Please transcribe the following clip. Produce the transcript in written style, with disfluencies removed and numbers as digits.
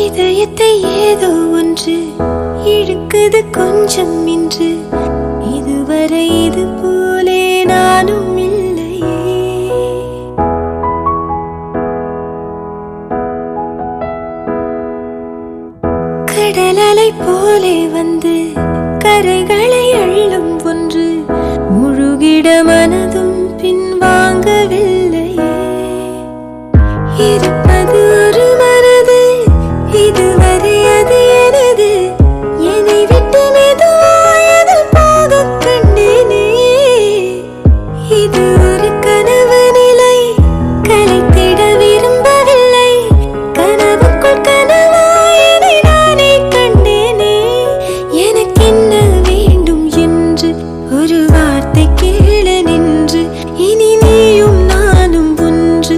இதயத்தை ஏதோ ஒன்று இழுக்குது கொஞ்சம் இன்று. இதுவரை இது போலே நானும் இல்லையே. கடலலை போலே வந்து கரைகளை அள்ளும் ஒன்று. முழுகிட மனதும் பின்வாங்கவில்லை.